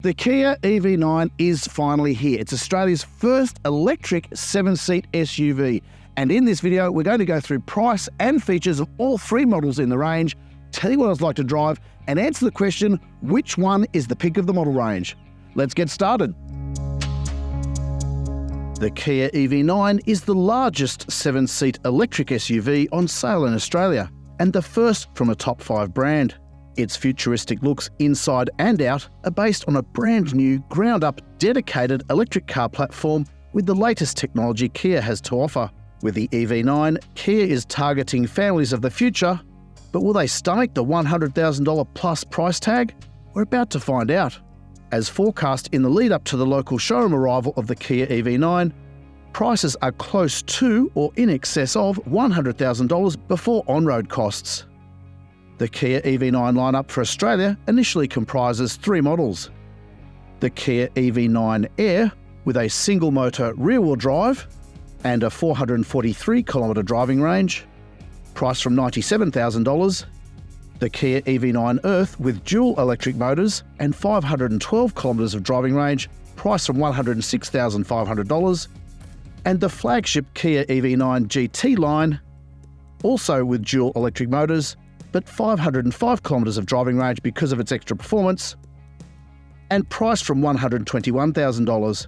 The Kia EV9 is finally here. It's Australia's first electric 7-seat SUV. And in this video, we're going to go through price and features of all three models in the range, tell you what it's like to drive, and answer the question, which one is the pick of the model range? Let's get started. The Kia EV9 is the largest 7-seat electric SUV on sale in Australia, and the first from a top 5 brand. Its futuristic looks inside and out are based on a brand new, ground-up, dedicated electric car platform with the latest technology Kia has to offer. With the EV9, Kia is targeting families of the future, but will they stomach the $100,000 plus price tag? We're about to find out. As forecast in the lead-up to the local showroom arrival of the Kia EV9, prices are close to or in excess of $100,000 before on-road costs. The Kia EV9 lineup for Australia initially comprises 3 models. The Kia EV9 Air with a single-motor rear-wheel drive and a 443km driving range, priced from $97,000. The Kia EV9 Earth with dual electric motors and 512km of driving range, priced from $106,500. And the flagship Kia EV9 GT line, also with dual electric motors, but 505km of driving range because of its extra performance, and priced from $121,000.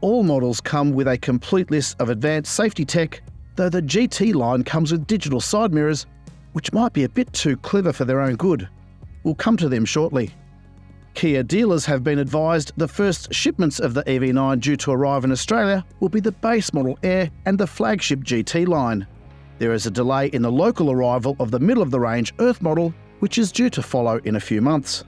All models come with a complete list of advanced safety tech, though the GT line comes with digital side mirrors, which might be a bit too clever for their own good. We'll come to them shortly. Kia dealers have been advised the first shipments of the EV9 due to arrive in Australia will be the base model Air and the flagship GT line. There is a delay in the local arrival of the middle-of-the-range Earth model, which is due to follow in a few months.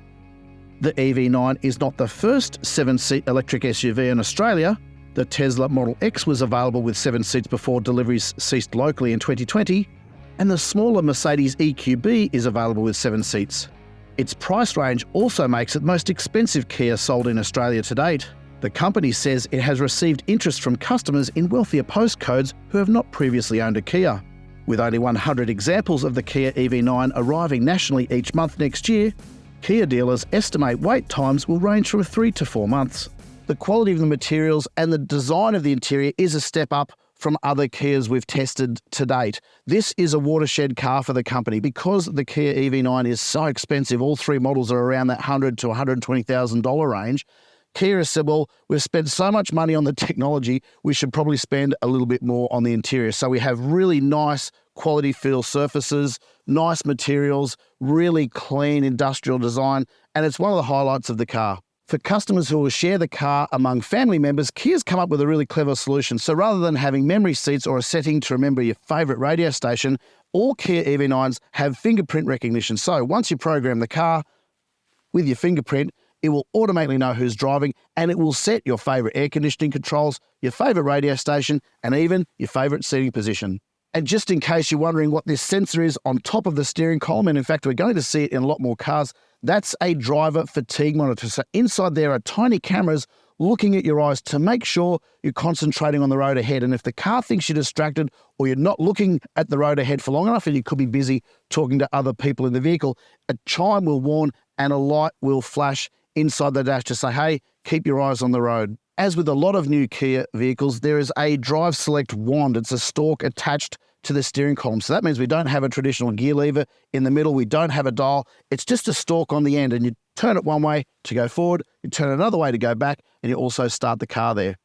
The EV9 is not the first 7-seat electric SUV in Australia. The Tesla Model X was available with 7 seats before deliveries ceased locally in 2020, and the smaller Mercedes EQB is available with 7 seats. Its price range also makes it the most expensive Kia sold in Australia to date. The company says it has received interest from customers in wealthier postcodes who have not previously owned a Kia. With only 100 examples of the Kia EV9 arriving nationally each month next year, Kia dealers estimate wait times will range from 3 to 4 months. The quality of the materials and the design of the interior is a step up from other Kias we've tested to date. This is a watershed car for the company. Because the Kia EV9 is so expensive, all 3 models are around that $100,000 to $120,000 range, Kia has said, well, we've spent so much money on the technology, we should probably spend a little bit more on the interior. So we have really nice quality feel surfaces, nice materials, really clean industrial design, and it's one of the highlights of the car. For customers who will share the car among family members, Kia's come up with a really clever solution. So rather than having memory seats or a setting to remember your favourite radio station, all Kia EV9s have fingerprint recognition. So once you program the car with your fingerprint, it will automatically know who's driving, and it will set your favourite air conditioning controls, your favourite radio station, and even your favourite seating position. And just in case you're wondering what this sensor is on top of the steering column, and in fact we're going to see it in a lot more cars, that's a driver fatigue monitor. So inside there are tiny cameras looking at your eyes to make sure you're concentrating on the road ahead. And if the car thinks you're distracted or you're not looking at the road ahead for long enough and you could be busy talking to other people in the vehicle, a chime will warn and a light will flash inside the dash to say, hey, keep your eyes on the road. As with a lot of new Kia vehicles, there is a Drive Select wand. It's a stalk attached to the steering column. So that means we don't have a traditional gear lever in the middle. We don't have a dial. It's just a stalk on the end, and you turn it one way to go forward, you turn it another way to go back, and you also start the car there.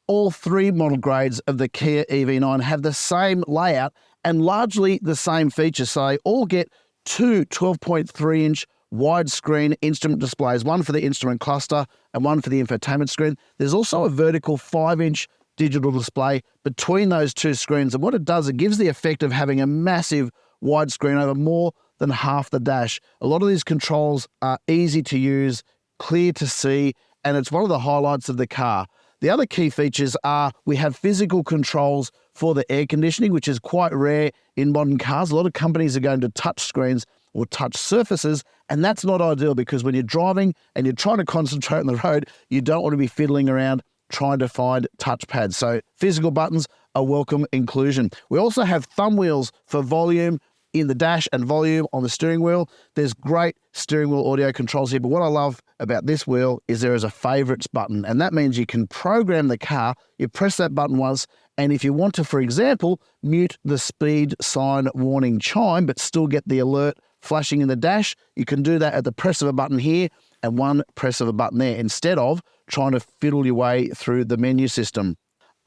All 3 model grades of the Kia EV9 have the same layout and largely the same features. So they all get 2 12.3-inch widescreen instrument displays, one for the instrument cluster and one for the infotainment screen. There's also a vertical 5-inch digital display between those 2 screens. And what it does, it gives the effect of having a massive widescreen over more than half the dash. A lot of these controls are easy to use, clear to see, and it's one of the highlights of the car. The other key features are we have physical controls for the air conditioning, which is quite rare in modern cars. A lot of companies are going to touch screens or touch surfaces, and that's not ideal because when you're driving and you're trying to concentrate on the road, you don't want to be fiddling around trying to find touchpads. So physical buttons are welcome inclusion. We also have thumb wheels for volume, in the dash and volume on the steering wheel. There's great steering wheel audio controls here, but what I love about this wheel is there is a favorites button, and that means you can program the car. You press that button once, and if you want to, for example, mute the speed sign warning chime but still get the alert flashing in the dash, you can do that at the press of a button here and one press of a button there, instead of trying to fiddle your way through the menu system.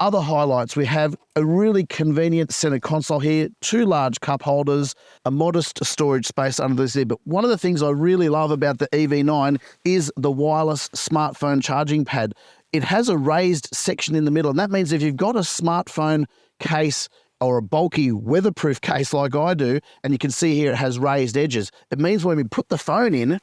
Other highlights, we have a really convenient center console here, 2 large cup holders, a modest storage space under the seat. But one of the things I really love about the EV9 is the wireless smartphone charging pad. It has a raised section in the middle, and that means if you've got a smartphone case or a bulky weatherproof case like I do, and you can see here it has raised edges, it means when we put the phone in,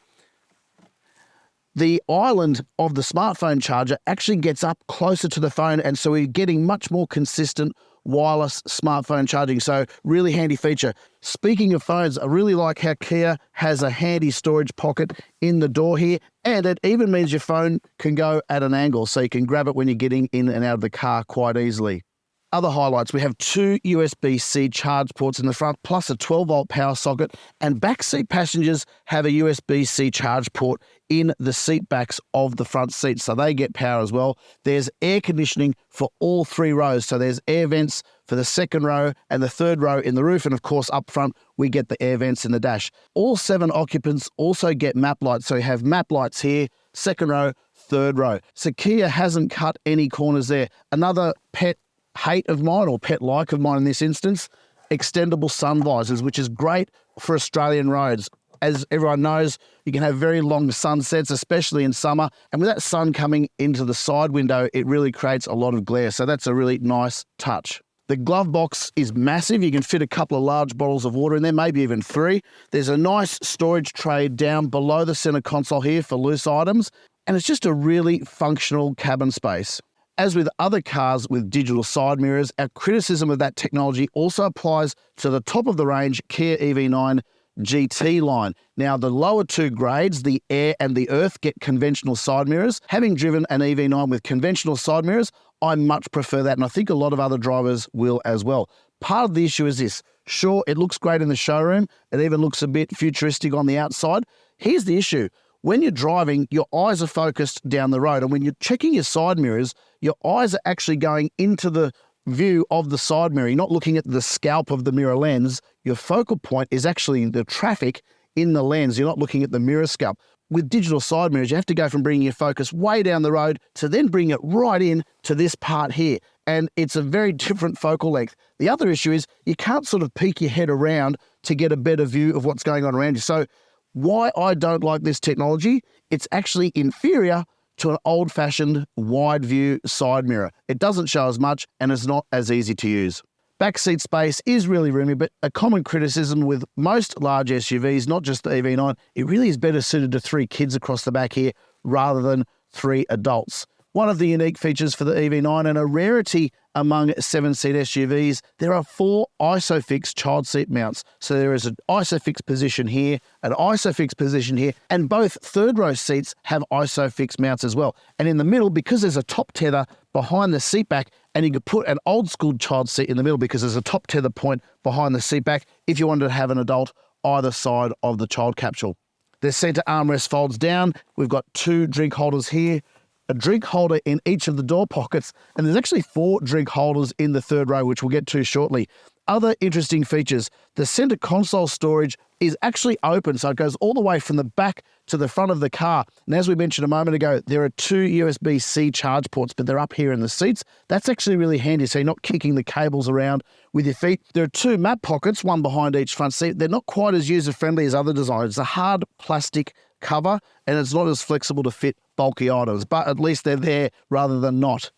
the island of the smartphone charger actually gets up closer to the phone, and so we're getting much more consistent wireless smartphone charging. So really handy feature. Speaking of phones, I really like how Kia has a handy storage pocket in the door here, and it even means your phone can go at an angle, so you can grab it when you're getting in and out of the car quite easily. Other highlights, we have 2 USB-C charge ports in the front, plus a 12-volt power socket, and backseat passengers have a USB-C charge port in the seat backs of the front seats, so they get power as well. There's air conditioning for all 3 rows, so there's air vents for the second row and the third row in the roof, and of course up front we get the air vents in the dash. All 7 occupants also get map lights, so you have map lights here, second row, third row. So Kia hasn't cut any corners there. Another pet hate of mine, or pet like of mine in this instance, extendable sun visors, which is great for Australian roads. As everyone knows, you can have very long sunsets, especially in summer, and with that sun coming into the side window, it really creates a lot of glare, so that's a really nice touch. The glove box is massive. You can fit a couple of large bottles of water in there, maybe even 3. There's a nice storage tray down below the center console here for loose items, and it's just a really functional cabin space. As with other cars with digital side mirrors, our criticism of that technology also applies to the top of the range Kia EV9 GT line. Now, the lower 2 grades, the Air and the Earth, get conventional side mirrors. Having driven an EV9 with conventional side mirrors, I much prefer that, and I think a lot of other drivers will as well. Part of the issue is this. Sure, it looks great in the showroom. It even looks a bit futuristic on the outside. Here's the issue. When you're driving, your eyes are focused down the road, and when you're checking your side mirrors, your eyes are actually going into the view of the side mirror. You're not looking at the scalp of the mirror lens. Your focal point is actually the traffic in the lens. You're not looking at the mirror scalp. With digital side mirrors, you have to go from bringing your focus way down the road to then bring it right in to this part here, and it's a very different focal length. The other issue is you can't sort of peek your head around to get a better view of what's going on around you. So why I don't like this technology, it's actually inferior to an old-fashioned wide view side mirror. It doesn't show as much and it's not as easy to use. Backseat space is really roomy, but a common criticism with most large SUVs, not just the EV9, it really is better suited to 3 kids across the back here rather than 3 adults. One of the unique features for the EV9, and a rarity among 7-seat SUVs, there are 4 ISOFIX child seat mounts. So there is an ISOFIX position here, an ISOFIX position here, and both third row seats have ISOFIX mounts as well. And in the middle, because there's a top tether behind the seat back, and you could put an old school child seat in the middle because there's a top tether point behind the seat back if you wanted to have an adult either side of the child capsule. The center armrest folds down. We've got 2 drink holders here, a drink holder in each of the door pockets, and there's actually 4 drink holders in the third row, which we'll get to shortly. Other interesting features, the center console storage is actually open, so it goes all the way from the back to the front of the car. And as we mentioned a moment ago, there are 2 USB-C charge ports, but they're up here in the seats. That's actually really handy, so you're not kicking the cables around with your feet. There are 2 map pockets, one behind each front seat. They're not quite as user-friendly as other designs. It's a hard plastic cover, and it's not as flexible to fit bulky items, but at least they're there rather than not.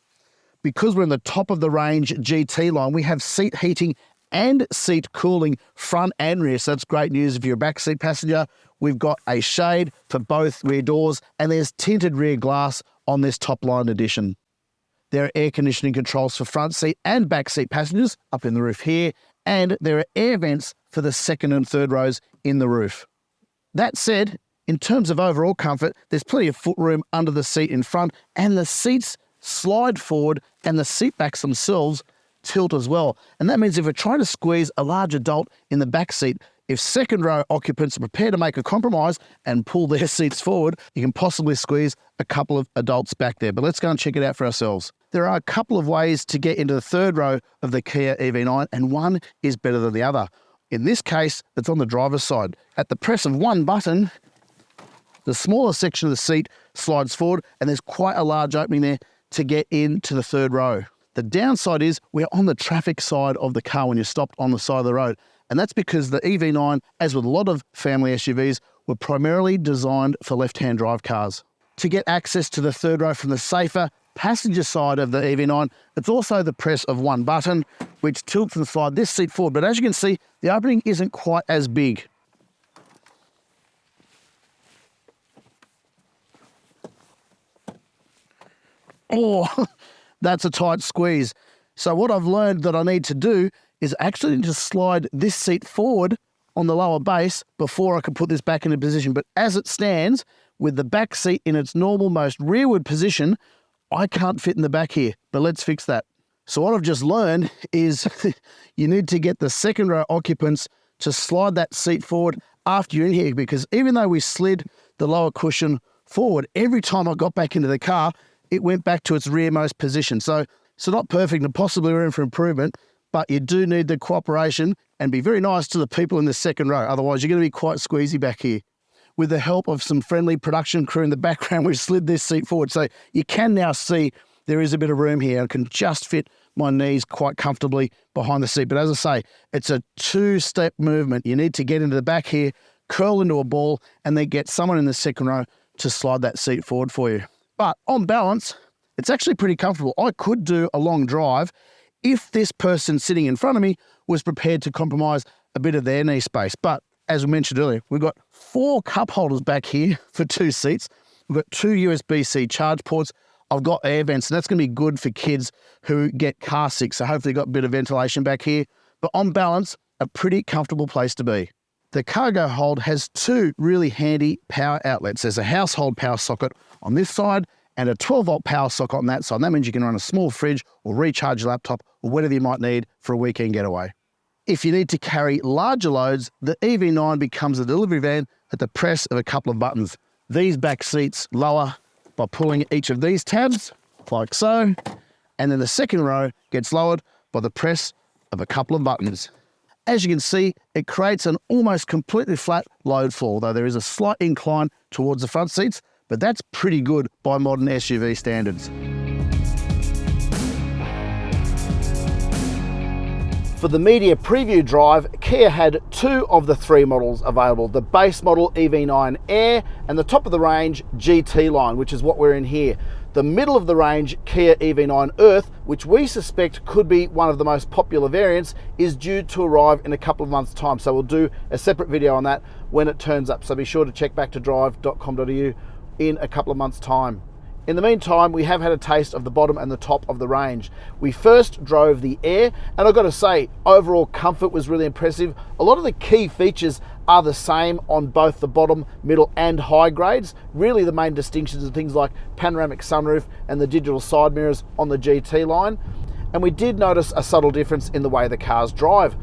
Because we're in the top of the range GT line, we have seat heating and seat cooling front and rear, so that's great news if you're a backseat passenger. We've got a shade for both rear doors, and there's tinted rear glass on this top line edition. There are air conditioning controls for front seat and back seat passengers up in the roof here, and there are air vents for the second and third rows in the roof. That said, in terms of overall comfort, there's plenty of footroom under the seat in front, and the seats slide forward and the seat backs themselves tilt as well. And that means if we're trying to squeeze a large adult in the back seat, If second row occupants are prepared to make a compromise and pull their seats forward, you can possibly squeeze a couple of adults back there. But let's go and check it out for ourselves. There are a couple of ways to get into the third row of the Kia EV9, and one is better than the other. In this case, it's on the driver's side. At the press of one button, the smaller section of the seat slides forward, and there's quite a large opening there to get into the third row. The downside is we're on the traffic side of the car when you're stopped on the side of the road. And that's because the EV9, as with a lot of family SUVs, were primarily designed for left-hand drive cars. To get access to the third row from the safer passenger side of the EV9, it's also the press of one button, which tilts and slides this seat forward. But as you can see, the opening isn't quite as big. Oh, that's a tight squeeze. So what I've learned that I need to do is actually just slide this seat forward on the lower base before I can put this back into position. But as it stands, with the back seat in its normal, most rearward position, I can't fit in the back here, but let's fix that. So what I've just learned is you need to get the second row occupants to slide that seat forward after you're in here, because even though we slid the lower cushion forward, every time I got back into the car, it went back to its rearmost position. So not perfect and possibly room for improvement, but you do need the cooperation and be very nice to the people in the second row. Otherwise, you're going to be quite squeezy back here. With the help of some friendly production crew in the background, we've slid this seat forward. So you can now see there is a bit of room here. I can just fit my knees quite comfortably behind the seat. But as I say, it's a two-step movement. You need to get into the back here, curl into a ball, and then get someone in the second row to slide that seat forward for you. But on balance, it's actually pretty comfortable. I could do a long drive if this person sitting in front of me was prepared to compromise a bit of their knee space. But as we mentioned earlier, we've got 4 cup holders back here for 2 seats. We've got 2 USB-C charge ports. I've got air vents, and that's going to be good for kids who get car sick. So hopefully got a bit of ventilation back here. But on balance, a pretty comfortable place to be. The cargo hold has 2 really handy power outlets. There's a household power socket on this side and a 12-volt power socket on that side. That means you can run a small fridge or recharge your laptop or whatever you might need for a weekend getaway. If you need to carry larger loads, the EV9 becomes a delivery van at the press of a couple of buttons. These back seats lower by pulling each of these tabs, like so, and then the second row gets lowered by the press of a couple of buttons. As you can see, it creates an almost completely flat load floor, although there is a slight incline towards the front seats, but that's pretty good by modern SUV standards. For the media preview drive, Kia had 2 of the 3 models available, the base model EV9 Air and the top of the range GT line, which is what we're in here. The middle of the range Kia EV9 Earth, which we suspect could be one of the most popular variants, is due to arrive in a couple of months' time. So we'll do a separate video on that when it turns up. So be sure to check back to Drive.com.au in a couple of months' time. In the meantime, we have had a taste of the bottom and the top of the range. We first drove the Air, and I've got to say, overall comfort was really impressive. A lot of the key features are the same on both the bottom, middle, and high grades. Really, the main distinctions are things like panoramic sunroof and the digital side mirrors on the GT line. And we did notice a subtle difference in the way the cars drive.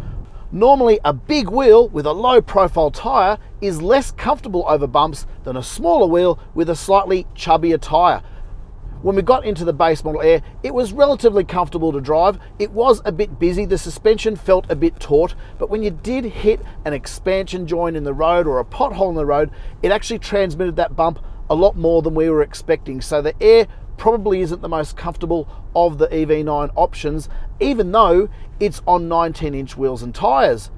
Normally, a big wheel with a low profile tyre is less comfortable over bumps than a smaller wheel with a slightly chubbier tyre. When we got into the base model Air, it was relatively comfortable to drive. It was a bit busy, the suspension felt a bit taut, but when you did hit an expansion joint in the road or a pothole in the road, it actually transmitted that bump a lot more than we were expecting. So the Air probably isn't the most comfortable of the EV9 options, even though it's on 19-inch wheels and tyres,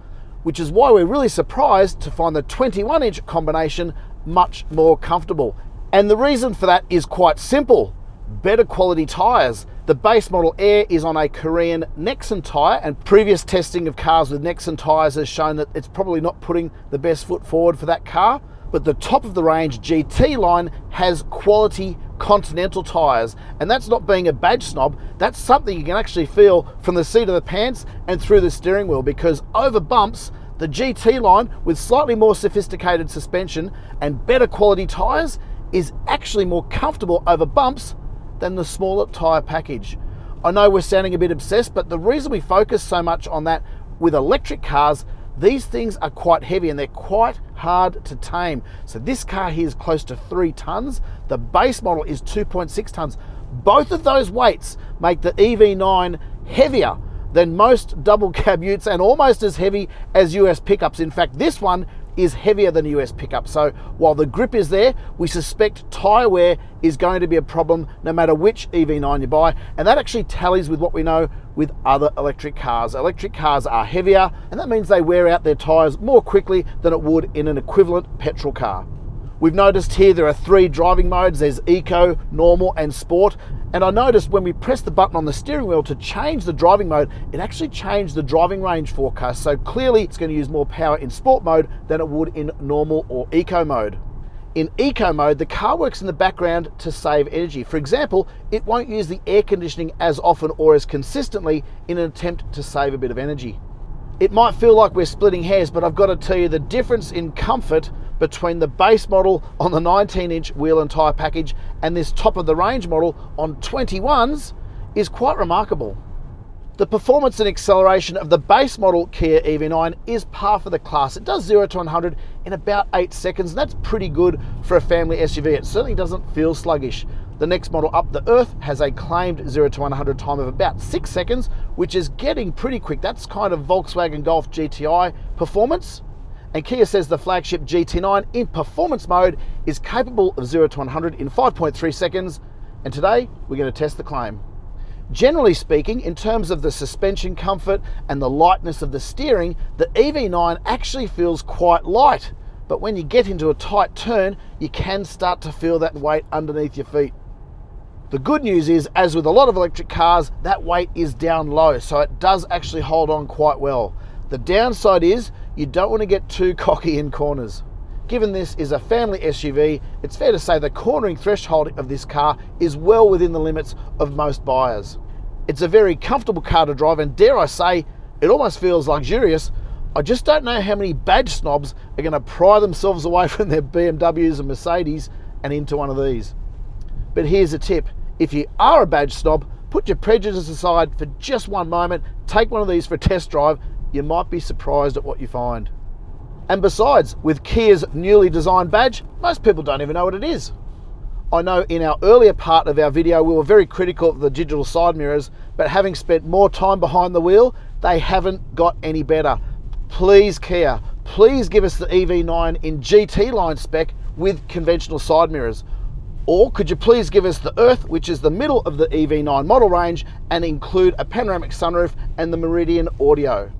which is why we're really surprised to find the 21-inch combination much more comfortable. And the reason for that is quite simple. Better quality tyres. The base model Air is on a Korean Nexon tyre, and previous testing of cars with Nexon tyres has shown that it's probably not putting the best foot forward for that car. But the top of the range GT line has quality Continental tyres, and that's not being a badge snob, that's something you can actually feel from the seat of the pants and through the steering wheel, because over bumps, the GT line with slightly more sophisticated suspension and better quality tyres is actually more comfortable over bumps than the smaller tyre package. I know we're sounding a bit obsessed, but the reason we focus so much on that with electric cars These things are quite heavy and they're quite hard to tame. So this car here is close to 3 tons. The base model is 2.6 tons. Both of those weights make the EV9 heavier than most double cab utes and almost as heavy as US pickups. In fact, this one is heavier than US pickup. So while the grip is there, we suspect tyre wear is going to be a problem no matter which EV9 you buy. And that actually tallies with what we know with other electric cars. Electric cars are heavier, and that means they wear out their tyres more quickly than it would in an equivalent petrol car. We've noticed here there are 3 driving modes. There's Eco, Normal and Sport. And I noticed when we press the button on the steering wheel to change the driving mode, it actually changed the driving range forecast. So clearly it's going to use more power in Sport mode than it would in Normal or Eco mode. In Eco mode, the car works in the background to save energy. For example, it won't use the air conditioning as often or as consistently in an attempt to save a bit of energy. It might feel like we're splitting hairs, but I've got to tell you the difference in comfort between the base model on the 19-inch wheel and tyre package and this top of the range model on 21s is quite remarkable. The performance and acceleration of the base model Kia EV9 is par for the class. It does 0 to 100 in about 8 seconds, and that's pretty good for a family SUV. It certainly doesn't feel sluggish. The next model up, the Earth, has a claimed 0 to 100 time of about 6 seconds, which is getting pretty quick. That's kind of Volkswagen Golf GTI performance. And Kia says the flagship GT9 in performance mode is capable of 0 to 100 in 5.3 seconds. And today, we're going to test the claim. Generally speaking, in terms of the suspension comfort and the lightness of the steering, the EV9 actually feels quite light. But when you get into a tight turn, you can start to feel that weight underneath your feet. The good news is, as with a lot of electric cars, that weight is down low, so it does actually hold on quite well. The downside is you don't want to get too cocky in corners. Given this is a family SUV, it's fair to say the cornering threshold of this car is well within the limits of most buyers. It's a very comfortable car to drive, and dare I say, it almost feels luxurious. I just don't know how many badge snobs are going to pry themselves away from their BMWs and Mercedes and into one of these. But here's a tip. If you are a badge snob, put your prejudice aside for just one moment, take one of these for a test drive. You might be surprised at what you find. And besides, with Kia's newly designed badge, most people don't even know what it is. I know in our earlier part of our video, we were very critical of the digital side mirrors, but having spent more time behind the wheel, they haven't got any better. Please, Kia, please give us the EV9 in GT line spec with conventional side mirrors. Or could you please give us the Earth, which is the middle of the EV9 model range, and include a panoramic sunroof and the Meridian audio.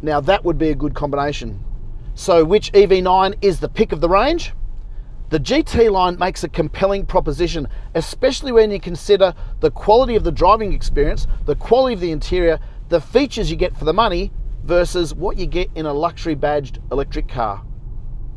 Now that would be a good combination. So which EV9 is the pick of the range? The GT line makes a compelling proposition, especially when you consider the quality of the driving experience, the quality of the interior, the features you get for the money versus what you get in a luxury badged electric car.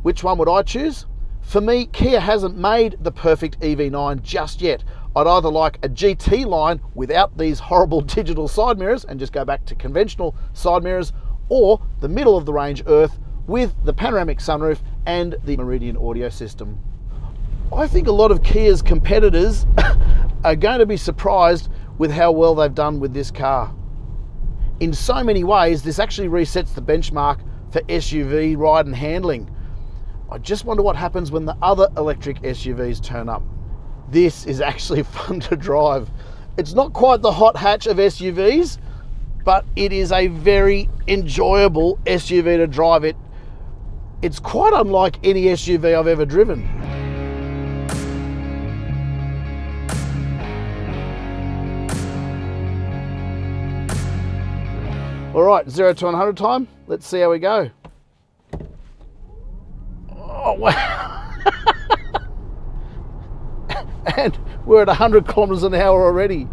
Which one would I choose? For me, Kia hasn't made the perfect EV9 just yet. I'd either like a GT line without these horrible digital side mirrors and just go back to conventional side mirrors, or the middle of the range Earth with the panoramic sunroof and the Meridian audio system. I think a lot of Kia's competitors are going to be surprised with how well they've done with this car. In so many ways, this actually resets the benchmark for SUV ride and handling. I just wonder what happens when the other electric SUVs turn up. This is actually fun to drive. It's not quite the hot hatch of SUVs, but it is a very enjoyable SUV to drive. It's quite unlike any SUV I've ever driven. All right, 0 to 100 time. Let's see how we go. Oh, wow. And we're at 100 kilometers an hour already.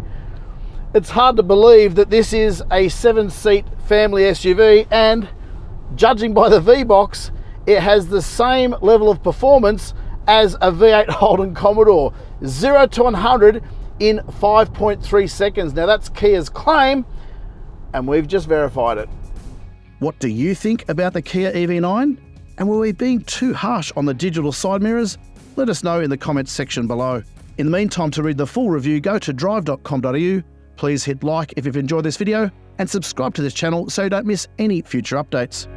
It's hard to believe that this is a 7-seat family SUV, and judging by the VBox, it has the same level of performance as a V8 Holden Commodore. 0 to 100 in 5.3 seconds. Now that's Kia's claim, and we've just verified it. What do you think about the Kia EV9? And were we being too harsh on the digital side mirrors? Let us know in the comments section below. In the meantime, to read the full review, go to Drive.com.au. Please hit like if you've enjoyed this video and subscribe to this channel so you don't miss any future updates.